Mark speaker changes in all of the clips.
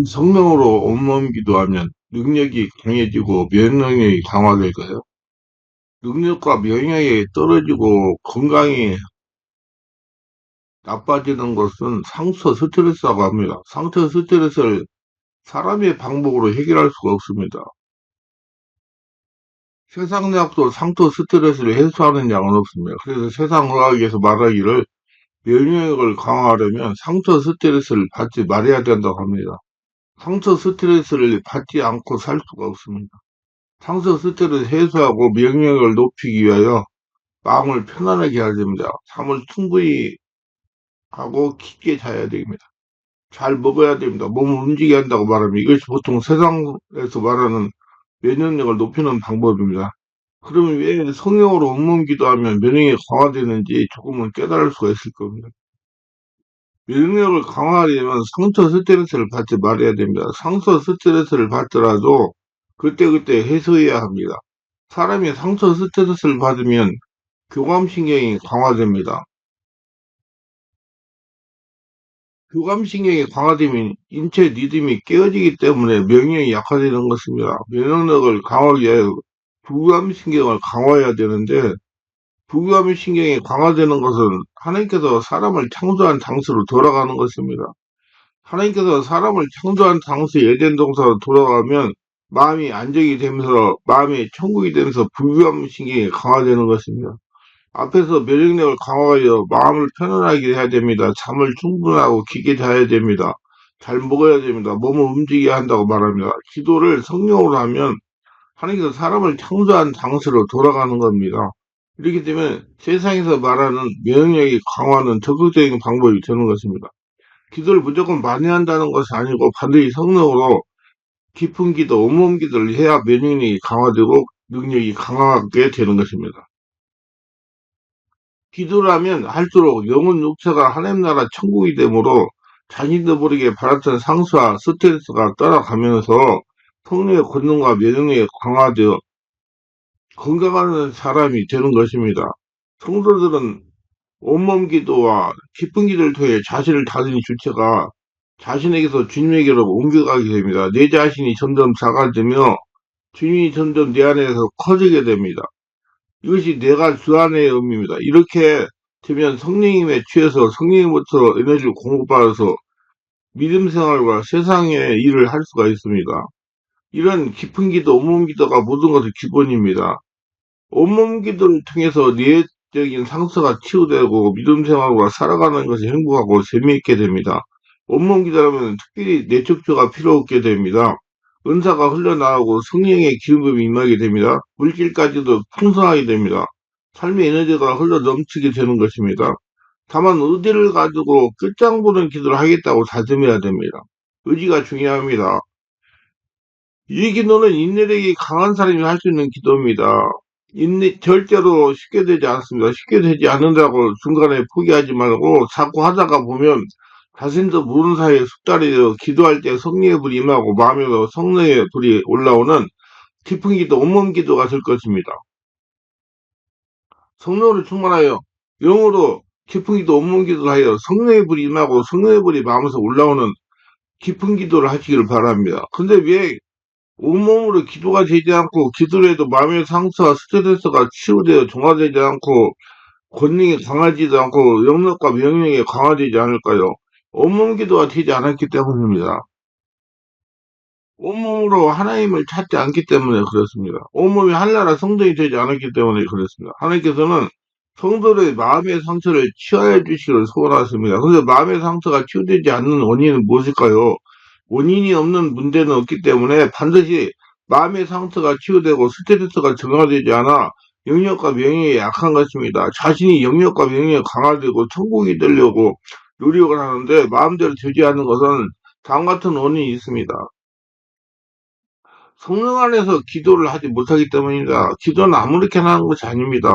Speaker 1: 성령으로 온몸 기도하면 능력이 강해지고 면역력이 강화될까요? 능력과 면역력이 떨어지고 건강이 나빠지는 것은 상처 스트레스라고 합니다. 상처 스트레스를 사람의 방법으로 해결할 수가 없습니다. 세상 약도 상처 스트레스를 해소하는 약은 없습니다. 그래서 세상 의학에서 말하기를 면역력을 강화하려면 상처 스트레스를 받지 말아야 된다고 합니다. 상처 스트레스를 받지 않고 살 수가 없습니다. 상처 스트레스 해소하고 면역력을 높이기 위하여 마음을 편안하게 해야 됩니다. 잠을 충분히 하고 깊게 자야 됩니다. 잘 먹어야 됩니다. 몸을 움직여야 한다고 말하면 이것이 보통 세상에서 말하는 면역력을 높이는 방법입니다. 그러면 왜 성령으로 온몸 기도하면 면역력이 강화되는지 조금은 깨달을 수가 있을 겁니다. 면역력을 강화하려면 상처 스트레스를 받지 말아야 됩니다. 상처 스트레스를 받더라도 그때그때 해소해야 합니다. 사람이 상처 스트레스를 받으면 교감신경이 강화됩니다. 교감신경이 강화되면 인체 리듬이 깨어지기 때문에 명령이 약화되는 것입니다. 면역력을 강화하기 위해 부교감신경을 강화해야 되는데 부교감신경이 강화되는 것은 하나님께서 사람을 창조한 장소로 돌아가는 것입니다. 하나님께서 사람을 창조한 장소 에덴 동산으로 돌아가면 마음이 안정이 되면서 마음이 천국이 되면서 부교감신경이 강화되는 것입니다. 앞에서 면역력을 강화하여 마음을 편안하게 해야 됩니다. 잠을 충분하고 깊게 자야 됩니다. 잘 먹어야 됩니다. 몸을 움직여야 한다고 말합니다. 기도를 성령으로 하면 하나님께서 사람을 창조한 장소로 돌아가는 겁니다. 이렇게 되면 세상에서 말하는 면역력이 강화하는 적극적인 방법이 되는 것입니다. 기도를 무조건 많이 한다는 것이 아니고 반드시 성령으로 깊은 기도, 온몸 기도를 해야 면역력이 강화되고 능력이 강하게 되는 것입니다. 기도를 하면 할수록 영혼 육체가 하나님 나라 천국이 되므로 자신도 모르게 받았던 상처와 스트레스가 떠나가면서 성령의 권능과 면역력이 강화되어 건강한 사람이 되는 것입니다. 성도들은 온몸 기도와 깊은 기도를 통해 자신을 다스린 주체가 자신에게서 주님에게로 옮겨가게 됩니다. 내 자신이 점점 작아지며 주님이 점점 내 안에서 커지게 됩니다. 이것이 내가 주 안의 의미입니다. 이렇게 되면 성령님에 취해서 성령님부터 에너지를 공급받아서 믿음 생활과 세상의 일을 할 수가 있습니다. 이런 깊은 기도, 온몸 기도가 모든 것의 기본입니다. 온몸 기도를 통해서 내적인 상처가 치유되고 믿음 생활과 살아가는 것이 행복하고 재미있게 됩니다. 온몸 기도라면 특별히 내척조가 필요 없게 됩니다. 은사가 흘러나오고 성령의 기름이 임하게 됩니다. 물질까지도 풍성하게 됩니다. 삶의 에너지가 흘러 넘치게 되는 것입니다. 다만 의지를 가지고 끝장 보는 기도를 하겠다고 다짐해야 됩니다. 의지가 중요합니다. 이 기도는 인내력이 강한 사람이 할 수 있는 기도입니다. 절대로 쉽게 되지 않습니다. 쉽게 되지 않는다고 중간에 포기하지 말고 자꾸 하다가 보면 자신도 모르는 사이에 숙달이 되어 기도할 때 성령의 불이 임하고 마음에서 성령의 불이 올라오는 깊은 기도, 온몸 기도가 될 것입니다. 성령으로 충만하여 영으로 깊은 기도, 온몸 기도를 하여 성령의 불이 임하고 성령의 불이 마음에서 올라오는 깊은 기도를 하시기를 바랍니다. 근데 왜 온몸으로 기도가 되지 않고 기도를 해도 마음의 상처와 스트레스가 치유되어 정화되지 않고 권능이 강하지도 않고 영역과 명령이 강화되지 않을까요? 온몸 기도가 되지 않았기 때문입니다. 온몸으로 하나님을 찾지 않기 때문에 그렇습니다. 온몸이 한나라 성전이 되지 않았기 때문에 그렇습니다. 하나님께서는 성도의 마음의 상처를 치유해 주시기를 소원하십니다. 그런데 마음의 상처가 치유되지 않는 원인은 무엇일까요? 원인이 없는 문제는 없기 때문에 반드시 마음의 상처가 치유되고 스트레스가 정화되지 않아 영역과 명령이 약한 것입니다. 자신이 영역과 명령이 강화되고 천국이 되려고 노력을 하는데 마음대로 되지 않는 것은 다음 같은 원인이 있습니다. 성령 안에서 기도를 하지 못하기 때문입니다. 기도는 아무렇게나 하는 것이 아닙니다.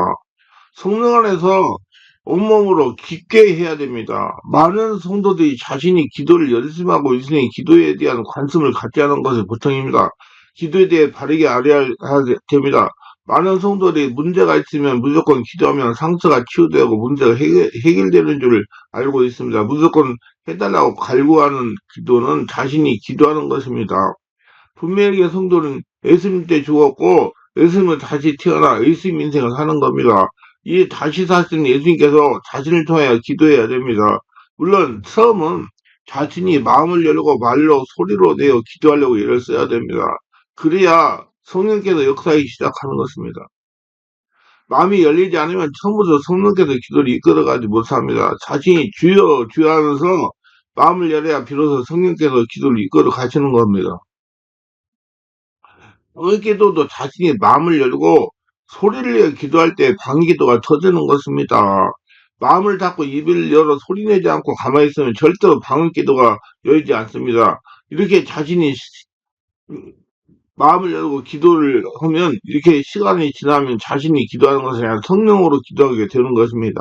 Speaker 1: 성령 안에서 온몸으로 깊게 해야 됩니다. 많은 성도들이 자신이 기도를 열심히 하고 있으니 기도에 대한 관심을 갖지 않은 것이 보통입니다. 기도에 대해 바르게 알아야 됩니다. 많은 성도들이 문제가 있으면 무조건 기도하면 상처가 치유되고 문제가 해결되는 줄 알고 있습니다. 무조건 해달라고 갈구하는 기도는 자신이 기도하는 것입니다. 분명하게 성도는 예수님 때 죽었고 예수님은 다시 태어나 예수님 인생을 사는 겁니다. 이 다시 사신 예수님께서 자신을 통하여 기도해야 됩니다. 물론 처음은 자신이 마음을 열고 말로 소리로 내어 기도하려고 애를 써야 됩니다. 그래야 성령께서 역사하기 시작하는 것입니다. 마음이 열리지 않으면 처음부터 성령께서 기도를 이끌어가지 못합니다. 자신이 주여 주여 하면서 마음을 열어야 비로소 성령께서 기도를 이끌어 가시는 겁니다. 기도도 자신이 마음을 열고 소리를 내어 기도할 때 방기도가 터지는 것입니다. 마음을 닫고 입을 열어 소리내지 않고 가만히 있으면 절대로 방기도가 열리지 않습니다. 이렇게 자신이 마음을 열고 기도를 하면 이렇게 시간이 지나면 자신이 기도하는 것이 아니라 성령으로 기도하게 되는 것입니다.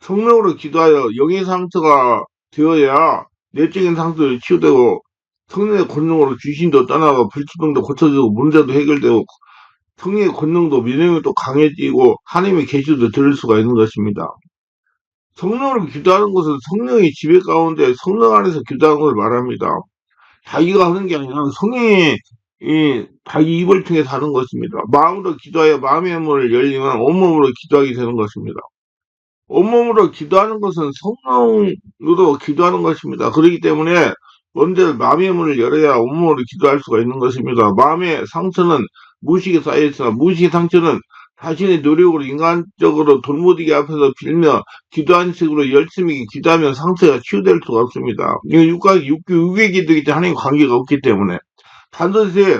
Speaker 1: 성령으로 기도하여 영의 상처가 되어야 내적인 상처를 치유되고 성령의 권능으로 귀신도 떠나고 불치병도 고쳐지고 문제도 해결되고 성령의 권능도 민영도 강해지고 하나님의 계시도 들을 수가 있는 것입니다. 성령으로 기도하는 것은 성령의 지배 가운데 성령 안에서 기도하는 것을 말합니다. 자기가 하는 게 아니라 성령이 자기 입을 통해 사는 것입니다. 마음으로 기도하여 마음의 문을 열리면 온몸으로 기도하게 되는 것입니다. 온몸으로 기도하는 것은 성령으로 기도하는 것입니다. 그렇기 때문에 먼저 마음의 문을 열어야 온몸으로 기도할 수가 있는 것입니다. 마음의 상처는 무의식에 쌓여있으나 무의식의 상처는 자신의 노력으로 인간적으로 돌무디기 앞에서 빌며 기도하는 식으로 열심히 기도하면 상처가 치유될 수가 없습니다. 이건 육의 기도이기 때문에 하나님 관계가 없기 때문에 반드시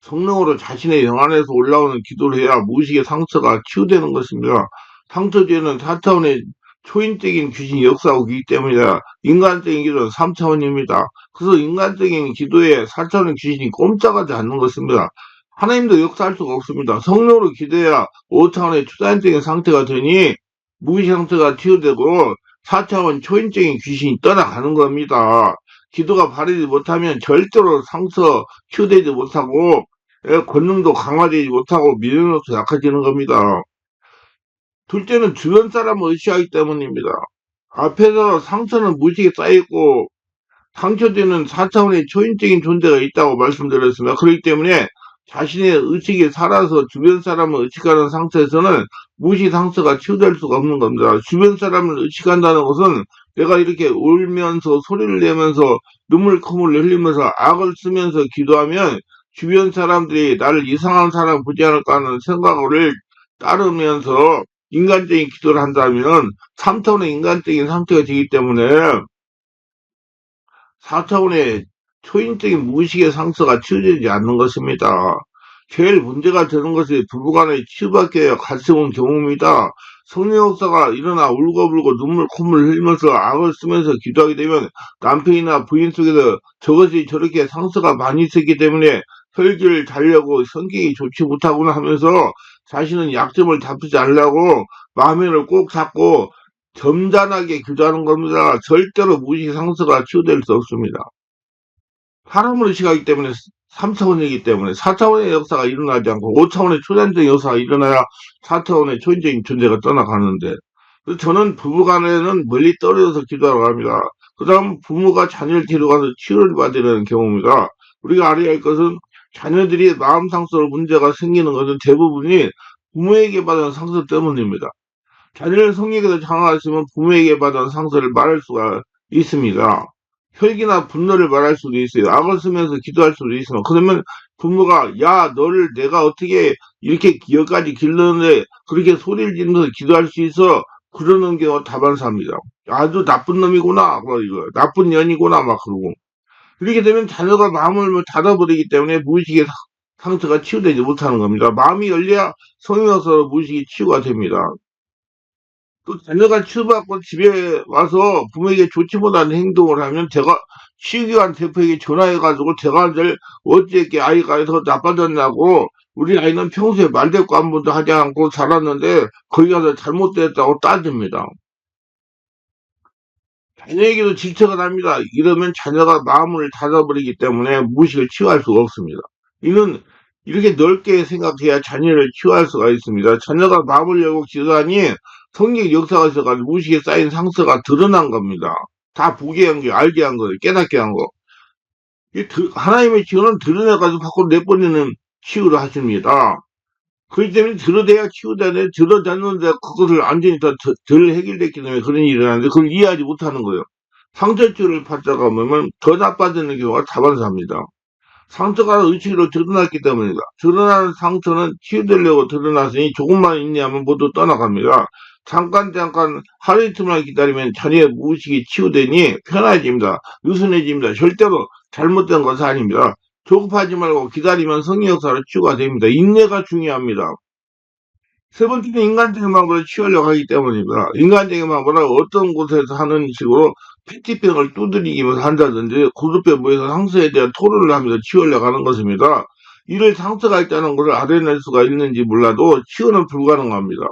Speaker 1: 성령으로 자신의 영 안에서 올라오는 기도를 해야 무의식의 상처가 치유되는 것입니다. 상처죄는 4차원의 초인적인 귀신이 역사하고 있기 때문이다. 인간적인 기도는 3차원입니다. 그래서 인간적인 기도에 4차원의 귀신이 꼼짝하지 않는 것입니다. 하나님도 역사할 수가 없습니다. 성령으로 기도해야 5차원의 초자연적인 상태가 되니 무의식 상태가 치유되고 4차원 초인적인 귀신이 떠나가는 겁니다. 기도가 바르지 못하면 절대로 상처 치유되지 못하고 권능도 강화되지 못하고 미련으로서 약해지는 겁니다. 둘째는 주변 사람을 의식하기 때문입니다. 앞에서 상처는 무의식에 쌓여있고 상처되는 4차원의 초인적인 존재가 있다고 말씀드렸습니다. 그렇기 때문에 자신의 의식이 살아서 주변 사람을 의식하는 상태에서는 무의식 상처가 치유될 수가 없는 겁니다. 주변 사람을 의식한다는 것은 내가 이렇게 울면서 소리를 내면서 눈물콧물을 흘리면서 악을 쓰면서 기도하면 주변 사람들이 나를 이상한 사람 보지 않을까 하는 생각을 따르면서 인간적인 기도를 한다면 3차원의 인간적인 상태가 되기 때문에 4차원의 초인적인 무의식의 상처가 치유되지 않는 것입니다. 제일 문제가 되는 것이 부부간의 치유밖에 가스운 경우입니다. 성령 역사가 일어나 울고불고 눈물 콧물 흘리면서 악을 쓰면서 기도하게 되면 남편이나 부인 속에서 저것이 저렇게 상처가 많이 있었기 때문에 혈기를 달려고 성격이 좋지 못하구나 하면서 자신은 약점을 다투지 않으려고 마음을 꼭 잡고 점잖하게 기도하는 겁니다. 절대로 무의식 상처가 치유될 수 없습니다. 사람을 의식하기 때문에 3차원이기 때문에 4차원의 역사가 일어나지 않고 5차원의 초자연적인 역사가 일어나야 4차원의 초인적인 존재가 떠나가는데 그래서 저는 부부간에는 멀리 떨어져서 기도하러 갑니다. 그 다음 부모가 자녀를 데려가서 치료를 받아야 되는 경우입니다. 우리가 알아야 할 것은 자녀들이 마음 상처로 문제가 생기는 것은 대부분이 부모에게 받은 상처 때문입니다. 자녀를 성령에서 장악하시면 부모에게 받은 상처를 말할 수가 있습니다. 혈기나 분노를 말할 수도 있어요. 악을 쓰면서 기도할 수도 있어요. 그러면 부모가 야 너를 내가 어떻게 이렇게 여기까지 길렀는데 그렇게 소리를 지르면서 기도할 수 있어? 그러는 게 다반사입니다. 아주 나쁜 놈이구나. 이거 나쁜 년이구나 막 그러고. 그렇게 되면 자녀가 마음을 닫아버리기 때문에 무의식의 상처가 치유되지 못하는 겁니다. 마음이 열려야 성령으로서 무의식이 치유가 됩니다. 그 자녀가 치유받고 집에 와서 부모에게 좋지 못한 행동을 하면 제가 치유기관 대표에게 전화해가지고 제가 어찌했게 아이가 더 나빠졌냐고 우리 아이는 평소에 말대꾸 한 번도 하지 않고 자랐는데 거기 가서 잘못됐다고 따집니다. 자녀에게도 질책을 합니다. 이러면 자녀가 마음을 닫아버리기 때문에 무의식을 치유할 수가 없습니다. 이는 이렇게 넓게 생각해야 자녀를 치유할 수가 있습니다. 자녀가 마음을 열고 기도하니 성경 역사가 있어가지고 무식에 쌓인 상처가 드러난 겁니다. 다 보게 한 게, 알게 한 거예요. 깨닫게 한 거. 하나님의 치유는 드러내가지고 밖으로 내버리는 치유를 하십니다. 그렇기 때문에 드러내야 치유되는데 드러냈는데 그것을 완전히 덜 해결됐기 때문에 그런 일이 일어나는데 그걸 이해하지 못하는 거예요. 상처 치유를 받다가 보면 더 나빠지는 경우가 다반사입니다. 상처가 의식으로 드러났기 때문이다. 드러나는 상처는 치유되려고 드러났으니 조금만 인내하면 모두 떠나갑니다. 잠깐 하루 이틀만 기다리면 자녀의 무의식이 치유되니 편해집니다. 유순해집니다. 절대로 잘못된 것은 아닙니다. 조급하지 말고 기다리면 성의 역사로 치유가 됩니다. 인내가 중요합니다. 세 번째는 인간적인 방법으로 치유하려고 하기 때문입니다. 인간적인 방법은 어떤 곳에서 하는 식으로 페티병을 두드리기면서 한다든지 구두뼈 모여서 상처에 대한 토론을 하면서 치유하려고 하는 것입니다. 이를 상처가 있다는 것을 알아낼 수가 있는지 몰라도 치유는 불가능합니다.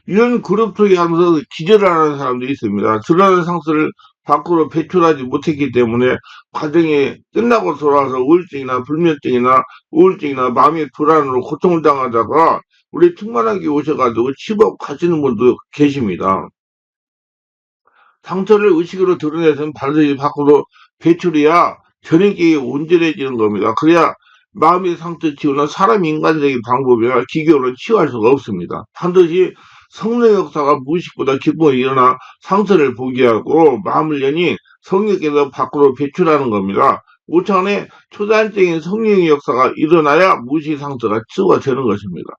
Speaker 1: 이런 그룹 속에 하면서 기절하는 사람도 있습니다. 드러나는 상처를 밖으로 배출하지 못했기 때문에 과정이 끝나고 돌아와서 우울증이나 불면증이나 우울증이나 마음의 불안으로 고통을 당하다가 우리 특만하게 오셔가지고 치법 가시는 분도 계십니다. 상처를 의식으로 드러내서는 반드시 밖으로 배출해야 전인격이 온전해지는 겁니다. 그래야 마음의 상처 치유는 사람 인간적인 방법이나 기교로 치유할 수가 없습니다. 반드시 성령 역사가 무의식보다 기쁨이 일어나 상처를 보게 하고 마음을 여니 성령께서 밖으로 배출하는 겁니다. 5차원의 초단적인 성령의 역사가 일어나야 무의식 상처가 치유가 되는 것입니다.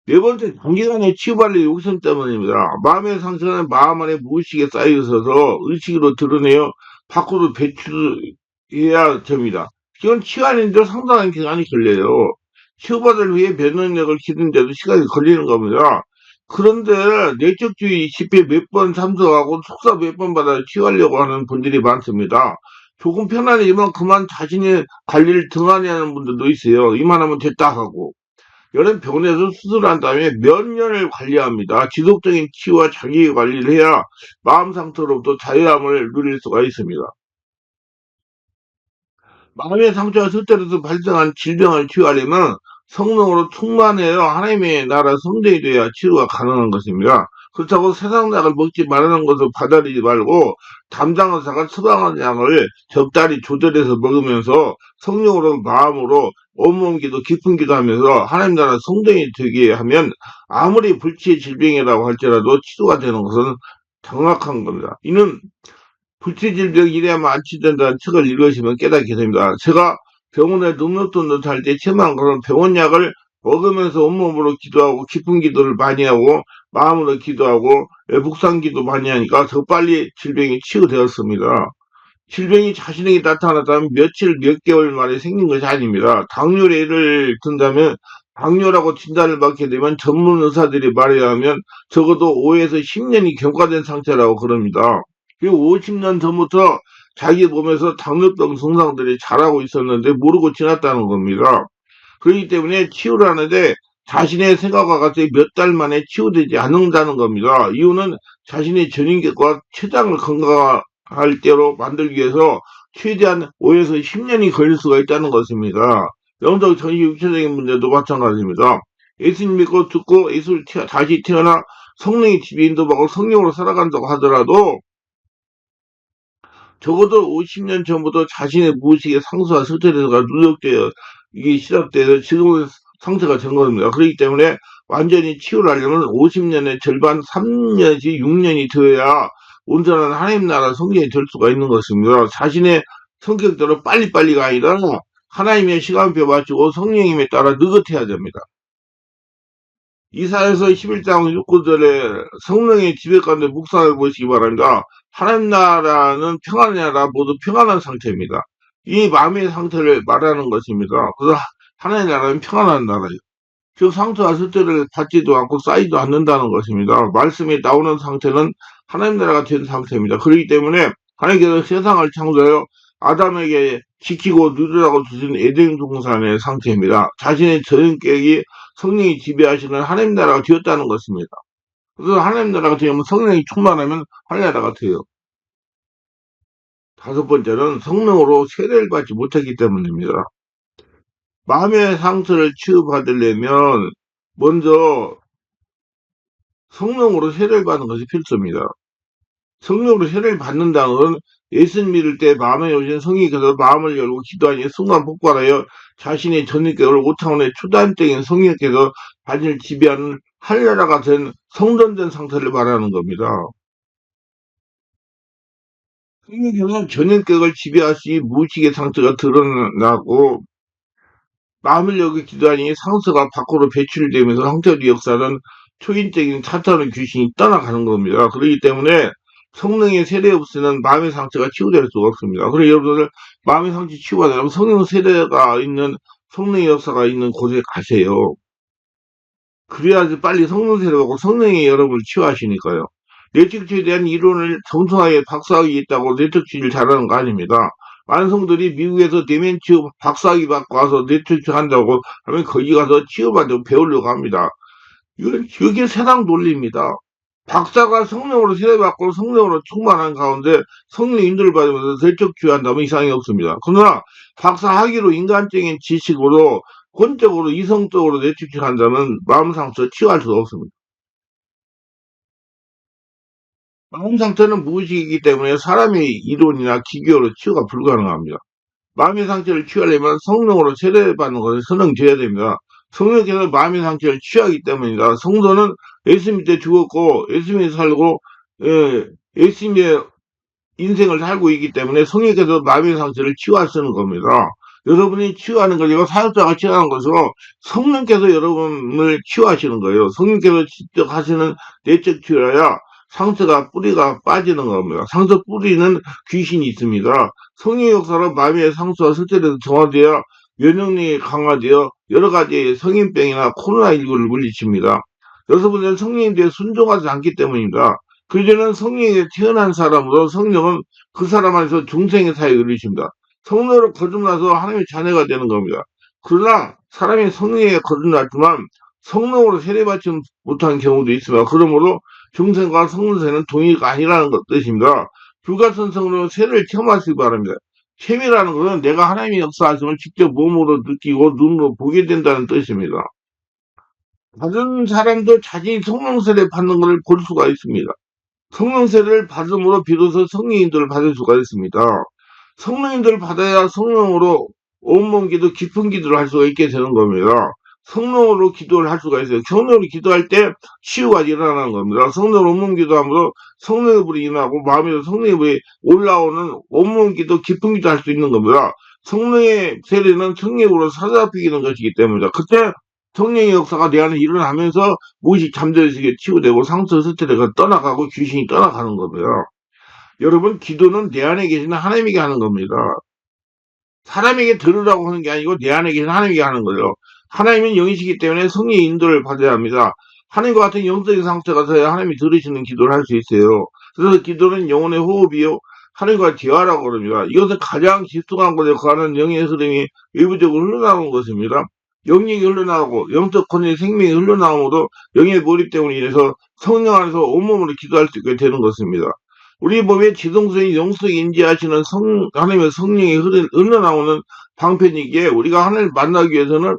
Speaker 1: 네 번째, 단기간에 치유받을 욕심 때문입니다. 마음의 상처는 마음 안에 무의식에 쌓여 있어서 의식으로 드러내어 밖으로 배출해야 됩니다. 이건 치유하는데 상당한 기간이 걸려요. 치유받을 위해 면역력을 기르는데도 시간이 걸리는 겁니다. 그런데 내적주의 집회 몇 번 참석하고 속사 몇 번 받아 치유하려고 하는 분들이 많습니다. 조금 편안해지만 그만 자신의 관리를 등한히 하는 분들도 있어요. 이만하면 됐다 하고. 여러 병원에서 수술한 다음에 몇 년을 관리합니다. 지속적인 치유와 자기 관리를 해야 마음 상처로부터 자유함을 누릴 수가 있습니다. 마음의 상처가 스트레스 발생한 질병을 치유하려면 성령으로 충만해요. 하나님의 나라 성전이 되어야 치유가 가능한 것입니다. 그렇다고 세상 약을 먹지 말라는 것을 받아들이지 말고 담당 의사가 처방한 약을 적당히 조절해서 먹으면서 성령으로 마음으로 온몸 기도 깊은 기도하면서 하나님 나라 성전이 되게 하면 아무리 불치의 질병이라고 할지라도 치유가 되는 것은 정확한 겁니다. 이는 불치질병 이래야만 안 치된다는 책을 읽으시면 깨닫게 됩니다. 제가 병원에 눅눅도 못할 때 체만 그런 병원약을 먹으면서 온몸으로 기도하고 깊은 기도를 많이 하고 마음으로 기도하고 묵상 기도 많이 하니까 더 빨리 질병이 치유되었습니다. 질병이 자신에게 나타났다면 며칠 몇 개월 만에 생긴 것이 아닙니다. 당뇨를 예를 든다면 당뇨라고 진단을 받게 되면 전문 의사들이 말해야 하면 적어도 5에서 10년이 경과된 상태라고 그럽니다. 그리고 50년 전부터 자기 몸에서 당뇨병 증상들이 자라고 있었는데 모르고 지났다는 겁니다. 그렇기 때문에 치유를 하는데 자신의 생각과 같이 몇 달 만에 치유되지 않는다는 겁니다. 이유는 자신의 전인격과 췌장을 건강할 때로 만들기 위해서 최대한 5에서 10년이 걸릴 수가 있다는 것입니다. 영적 전시 육체적인 문제도 마찬가지입니다. 예수님 믿고 듣고 예수를 다시 태어나 성령의 집에 인도받고 성령으로 살아간다고 하더라도 적어도 50년 전부터 자신의 무의식의 상처와 스트레스가 누적되어 이게 시작돼서 지금은 상태가 된 겁니다. 그렇기 때문에 완전히 치유를 하려면 50년의 절반 3년이 6년이 되어야 온전한 하나님 나라 성경이 될 수가 있는 것입니다. 자신의 성격대로 빨리빨리가 아니라 하나님의 시간표 맞추고 성령님에 따라 느긋해야 됩니다. 이사에서 11장 6구절에 성령의 지배 가운데 묵상해 보시기 바랍니다. 하나님 나라는 평안의 나라 모두 평안한 상태입니다. 이 마음의 상태를 말하는 것입니다. 그래서 하나님 나라는 평안한 나라예요. 즉 상처와 스트레스를 받지도 않고 쌓이지도 않는다는 것입니다. 말씀이 나오는 상태는 하나님 나라가 된 상태입니다. 그렇기 때문에 하나님께서 세상을 창조하여 아담에게 지키고 누리라고 주신 에덴 동산의 상태입니다. 자신의 전인격이 성령이 지배하시는 하나님 나라가 되었다는 것입니다. 그래서 하나님 나라가 되면 성령이 충만하면 하나님 나라가 돼요. 다섯 번째는 성령으로 세례를 받지 못했기 때문입니다. 마음의 상처를 치유받으려면 먼저 성령으로 세례를 받는 것이 필수입니다. 성령으로 세례를 받는다는 것은 예수님 믿을 때 마음에 오신 성령께서 마음을 열고 기도하니 순간 폭발하여 자신의 전인격을 5차원의 초단적인 성령께서 자신을 지배하는 한나라가 된 성전된 상태를 말하는 겁니다. 성령께서 전인격을 지배하시 무의식의 상태가 드러나고 마음을 열고 기도하니 상처가 밖으로 배출되면서 형태의 역사는 초인적인 사탄의 귀신이 떠나가는 겁니다. 그렇기 때문에 성령의 세례 없이는 마음의 상처가 치유될 수가 없습니다. 그래서 여러분들 마음의 상처 치유받으려면 성령 세례가 있는 성령의 역사가 있는 곳에 가세요. 그래야지 빨리 성령 세례받고 성령이 여러분을 치유하시니까요. 뇌척추에 대한 이론을 정성하게 박사학위 있다고 뇌척추를 잘하는 거 아닙니다. 많은 성들이 미국에서 내면치유 박사학위 받고 와서 뇌척추 한다고 하면 거기 가서 치유받고 배우려고 합니다. 이게 세상 논리입니다. 박사가 성령으로 세례받고 성령으로 충만한 가운데 성령 인도를 받으면서 뇌척추한다면 이상이 없습니다. 그러나 박사 학위로 인간적인 지식으로 권적으로 이성적으로 뇌척추한다면 마음 상처 치유할 수가 없습니다. 마음 상처는 무의식이기 때문에 사람의 이론이나 기교로 치유가 불가능합니다. 마음의 상처를 치유하려면 성령으로 세례받는 것을 선언줘야 됩니다. 성령께서 마음의 상처를 치유하기 때문이다. 성도는 예수 믿때 죽었고 예수 믿에 살고 예수 믿에 인생을 살고 있기 때문에 성령께서 마음의 상처를 치유하시는 겁니다. 여러분이 치유하는 거죠. 사역자가 치유하는 것으로 성령께서 여러분을 치유하시는 거예요. 성령께서 직접 하시는 내적 치유라야 상처가 뿌리가 빠지는 겁니다. 상처 뿌리는 귀신이 있습니다. 성령의 역사로 마음의 상처와 스트레스 정화되어 면역력이 강화되어 여러 가지 성인병이나 코로나19를 물리칩니다. 여러분들은 성령에 대해 순종하지 않기 때문입니다. 그전에는 성령에 태어난 사람으로 성령은 그 사람 안에서 중생의 사역을 이루십니다. 성령으로 거듭나서 하나님의 자녀가 되는 겁니다. 그러나 사람이 성령에 거듭났지만 성령으로 세례받지 못한 경우도 있습니다. 그러므로 중생과 성령세는 동의가 아니라는 것 뜻입니다. 불가선성으로 세례를 체험하시기 바랍니다. 체험이라는 것은 내가 하나님의 역사하심을 직접 몸으로 느끼고 눈으로 보게 된다는 뜻입니다. 다른 사람도 자신이 성령 세례 받는 것을 볼 수가 있습니다. 성령 세례를 받음으로 비로소 성령 인도를 받을 수가 있습니다. 성령 인도를 받아야 성령으로 온몸 기도, 깊은 기도를 할 수가 있게 되는 겁니다. 성령으로 기도를 할 수가 있어요. 성령으로 기도할 때 치유가 일어나는 겁니다. 성령으로 온몸 기도함으로 성령의 불이 일어나고 마음에서 성령의 불이 올라오는 온몸 기도, 깊은 기도 할 수 있는 겁니다. 성령의 세례는 성령으로 사로잡히는 것이기 때문이다. 그때 성령의 역사가 내 안에 일어나면서 무의식 잠재의식에 치유되고 상처 스트레스가 떠나가고 귀신이 떠나가는 겁니다. 여러분 기도는 내 안에 계시는 하나님에게 하는 겁니다. 사람에게 들으라고 하는 게 아니고 내 안에 계신 하나님에게 하는 거예요. 하나님은 영이시기 때문에 성령의 인도를 받아야 합니다. 하나님과 같은 영적인 상태가 서야 하나님이 들으시는 기도를 할 수 있어요. 그래서 기도는 영혼의 호흡이요. 하나님과 대화라고 그럽니다. 이것은 가장 집중한 곳에 관한 영의 흐름이 외부적으로 흘러나오는 것입니다. 영역이 흘러나오고 영적 권의 생명이 흘러나오므로 영의 몰입 때문에 인해서 성령 안에서 온몸으로 기도할 수 있게 되는 것입니다. 우리 몸의 지성소인 영성 인지하시는 하나님의 성령이 흘러나오는 방편이기에 우리가 하나님을 만나기 위해서는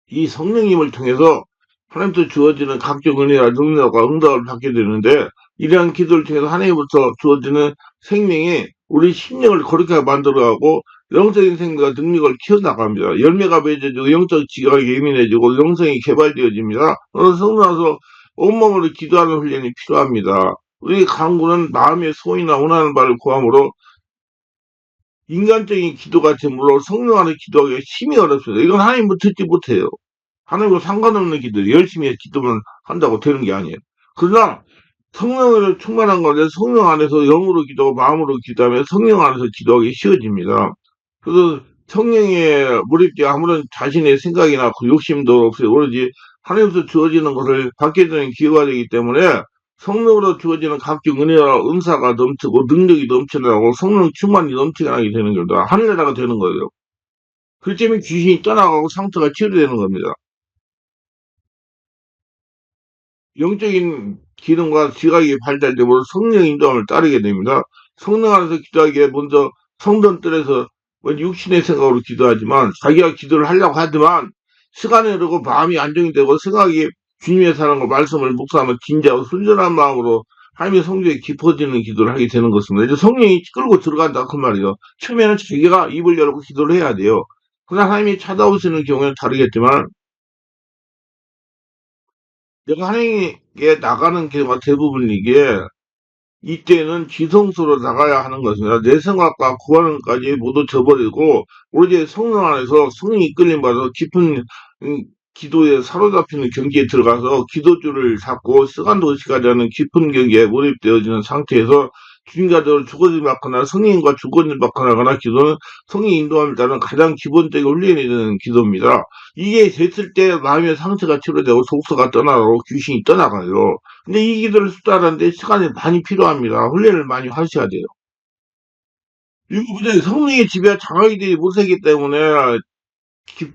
Speaker 1: 이 성령님을 통해서 하나님부터 주어지는 각종 은혜와 능력과 응답을 받게 되는데 이러한 기도를 통해서 하나님부터 주어지는 생명이 우리 심령을 거룩하게 만들어가고 영적인 생명과 능력을 키워나갑니다. 열매가 맺어지고 영적 지각이 예민해지고 영성이 개발되어집니다. 그래서 성도나서 온몸으로 기도하는 훈련이 필요합니다. 우리 강구는 마음의 소원이나 원하는 바를 구함으로 인간적인 기도같이 물론 성령 안에 기도하기가 심히 어렵습니다. 이건 하나님을 듣지 못해요. 하나님과 상관없는 기도, 열심히 기도만 한다고 되는 게 아니에요. 그러나 성령으로 충만한 건데 성령 안에서 영으로 기도하고 마음으로 기도하면 성령 안에서 기도하기 쉬워집니다. 그래서 성령에 몰입되어 아무런 자신의 생각이나 그 욕심도 없어요. 오로지 하나님께서 주어지는 것을 받게 되는 기회가 되기 때문에 성령으로 주어지는 각종 은혜와 은사가 넘치고 능력이 넘쳐나고 성령 충만이 넘쳐나게 되는 겁니다. 하늘나라가 되는 거예요. 그렇기 때문에 귀신이 떠나가고 상처가 치유되는 겁니다. 영적인 기능과 지각이 발달되므로 성령 인도함을 따르게 됩니다. 성령 안에서 기도하기에 먼저 성전뜰에서 육신의 생각으로 기도하지만 자기가 기도를 하려고 하지만 시간이 흐르고 마음이 안정이 되고 생각이 주님의 사랑과 말씀을 묵상하며 진지하고 순전한 마음으로 하나님의 성령에 깊어지는 기도를 하게 되는 것입니다. 이제 성령이 끌고 들어간다 그 말이에요. 처음에는 자기가 입을 열고 기도를 해야 돼요. 그러나 하나님이 찾아오시는 경우에는 다르겠지만 내가 하나님께 나가는 경우가 대부분 이게 이때는 지성소로 나가야 하는 것입니다. 내 생각과 구하는까지 모두 저버리고 오로지 성령 안에서 성령이 이끌림 받아서 깊은 음, 기도에 사로잡히는 경지에 들어가서 기도줄을 잡고 시간도 시간지 않는 깊은 경기에 몰입되어지는 상태에서 주님과도 주거질 받거나 성령과 주거질 받거나 기도는 성령이 인도함에 따른 가장 기본적인 훈련이 되는 기도입니다. 이게 됐을 때 마음의 상처가 치료되고 속서가 떠나고 귀신이 떠나가요. 근데 이 기도를 습득하는데 시간이 많이 필요합니다. 훈련을 많이 하셔야 돼요. 일부분에 성령의 지배와 장악이 되지 못하기 때문에 깊,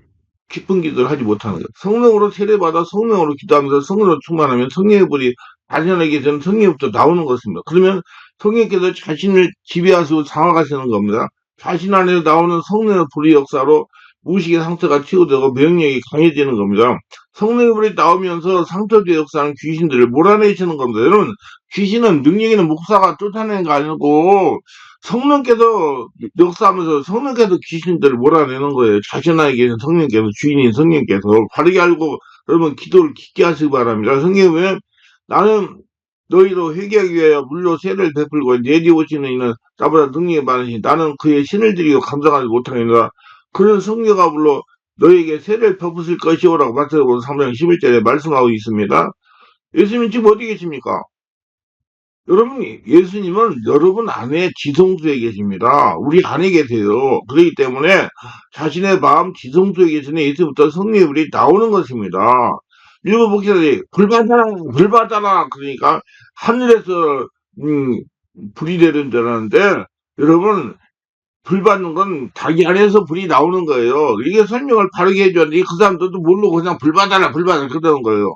Speaker 1: 깊은 기도를 하지 못하는 거예요. 성령으로 세례받아 성령으로 기도하면서 성령으로 충만하면 성령의 불이 발현하게 되는 성령부터 나오는 것입니다. 그러면 성령께서 자신을 지배하시고 장악하시는 겁니다. 자신 안에서 나오는 성령의 불의 역사로 무의식의 상처가 치유되고 명령이 강해지는 겁니다. 성령의 불이 나오면서 상처주의 역사는 귀신들을 몰아내시는 겁니다. 여러분, 귀신은 능력 있는 목사가 쫓아내는 거 아니고 성령께서 역사하면서 성령께서 귀신들을 몰아내는 거예요. 자신 안에 계신 성령께서, 주인인 성령께서 바르게 알고 여러분 기도를 깊게 하시기 바랍니다. 성령이 왜 나는 너희로 회개하기 위하여 물로 세례를 베풀고 내 뒤 오시는 이는 나보다 능력이 많으시니 나는 그의 신을 드리고 감당하지 못하니라. 그런 성령가 물로 너희에게 세례를 베푸실 것이오라고 마태복음 3장 11절에 말씀하고 있습니다. 예수님 지금 어디 계십니까? 여러분, 예수님은 여러분 안에 지성소에 계십니다. 우리 안에 계세요. 그렇기 때문에 자신의 마음 지성소에 계시는 예수부터 성령의 불이 나오는 것입니다. 일부 목사들이 불 받아라, 불 받아라. 그러니까 하늘에서 불이 내리는 줄 알았는데 여러분 불 받는 건 자기 안에서 불이 나오는 거예요. 이게 설명을 바르게 해줬는데 그 사람들도 모르고 그냥 불 받아라, 불 받아라 그러는 거예요.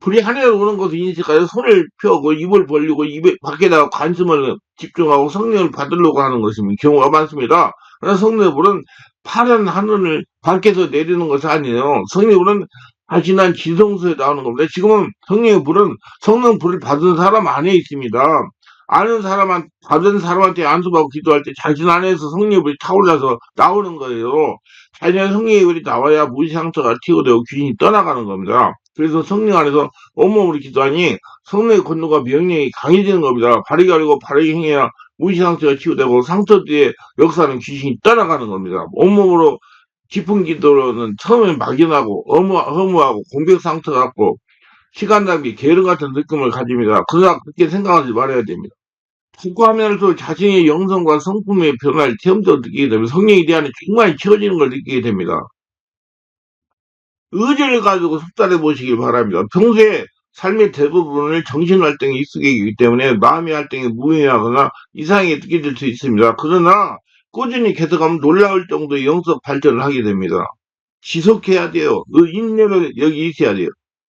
Speaker 1: 불이 하늘에 오는 것을 인식하여 손을 펴고 입을 벌리고 입에 밖에다가 관심을 집중하고 성령을 받으려고 하는 것입니다. 경우가 많습니다. 그러나 성령의 불은 파란 하늘을 밖에서 내리는 것이 아니에요. 성령의 불은 자신한 지성소에 나오는 겁니다. 지금은 성령의 불은 성령 불을 받은 사람 안에 있습니다. 아는 사람한 받은 사람한테 안수받고 기도할 때 자신 안에서 성령의 불이 타올라서 나오는 거예요. 자신의 성령의 불이 나와야 무상처가 튀어되고 귀신이 떠나가는 겁니다. 그래서 성령 안에서 온몸으로 기도하니 성령의 권능과 명령이 강해지는 겁니다. 바르게 알고 바르게 행해야 무상처가 치유되고 상처 뒤에 역사는 귀신이 떠나가는 겁니다. 온몸으로 깊은 기도로는 처음에 막연하고 허무하고 공백 상처 같고 시간 낭비, 게으름 같은 느낌을 가집니다. 그러나 그렇게 생각하지 말아야 됩니다. 축구하면서 자신의 영성과 성품의 변화를 체험적으로 느끼게 되면 성령에 대한 충만히 채워지는 걸 느끼게 됩니다. 의지를 가지고 숙달해 보시길 바랍니다. 평소에 삶의 대부분을 정신활동에 익숙해지기 때문에 마음의 활동이 무의미하거나 이상하게 느껴질 수 있습니다. 그러나 꾸준히 계속하면 놀라울 정도의 영적 발전을 하게 됩니다. 지속해야 돼요. 인내를 여기 있어야 돼요.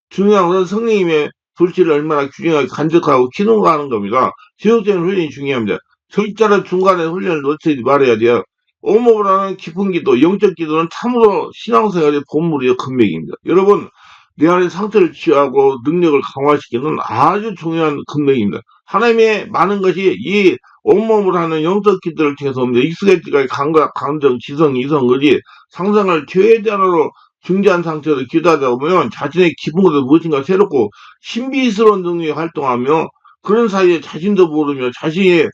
Speaker 1: 중요한 것은 성령님의 불씨를 얼마나 균형하게 간직하고 기능하는 겁니다. 지속적인 훈련이 중요합니다. 절대로 중간에 훈련을 놓치지 말아야 돼요. 온몸으로 하는 깊은 기도, 영적 기도는 참으로 신앙생활의 본물이요, 금맥입니다. 여러분, 내 안에 상처를 치유하고 능력을 강화시키는 아주 중요한 금맥입니다. 하나님의 많은 것이 이 온몸으로 하는 영적 기도를 통해서 옵니다. 익숙해지가 감각, 감정, 지성, 이성, 의지, 상상을 최대한으로 중대한 상태로 기도하다 보면 자신의 깊은 곳에 무엇인가 새롭고 신비스러운 능력이 활동하며 그런 사이에 자신도 모르며 자신의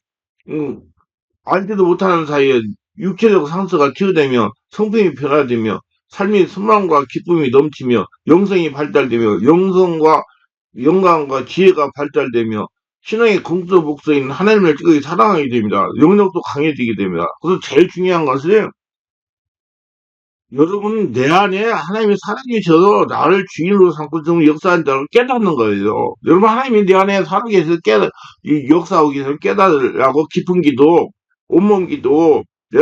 Speaker 1: 알지도 못하는 사이에 육체적 상처가 치유되며 성품이 변화되며 삶의 소망과 기쁨이 넘치며 영성이 발달되며 영성과 영광과 지혜가 발달되며 신앙의 공적 목소리는 하나님을 뜨겁게 사랑하게 됩니다. 영역도 강해지게 됩니다. 그래서 제일 중요한 것은 여러분 내 안에 하나님이 살아계셔서 나를 주인으로 삼고 좀 역사한다고 깨닫는 거예요. 여러분 하나님이 내 안에 살아계셔서 이 역사하고 계셔서 깨달으라고 깊은 기도, 온몸 기도, 예,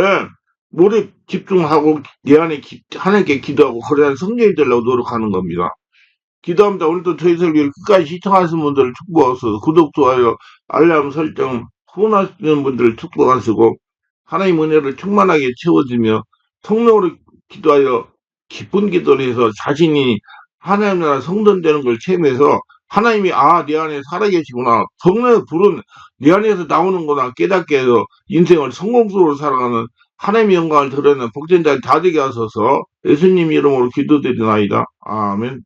Speaker 1: 몰입 집중하고 내 안에 하나님께 기도하고 그래야 성령이 되려고 노력하는 겁니다. 기도합니다. 오늘도 저희 설교를 끝까지 시청하시는 분들을 축복하소서. 구독, 좋아요, 알람 설정, 후원하시는 분들을 축복하시고 하나님 은혜를 충만하게 채워주며 성령으로 기도하여 기쁜 기도를 해서 자신이 하나님 나라 성전되는 걸 체험해서 하나님이 내 안에 살아계시구나. 성령의 불은 내 안에서 나오는구나 깨닫게 해서 인생을 성공적으로 살아가는 하나님의 영광을 드러내는 복된 자들 다 되게 하소서. 예수님 이름으로 기도드리나이다. 아멘.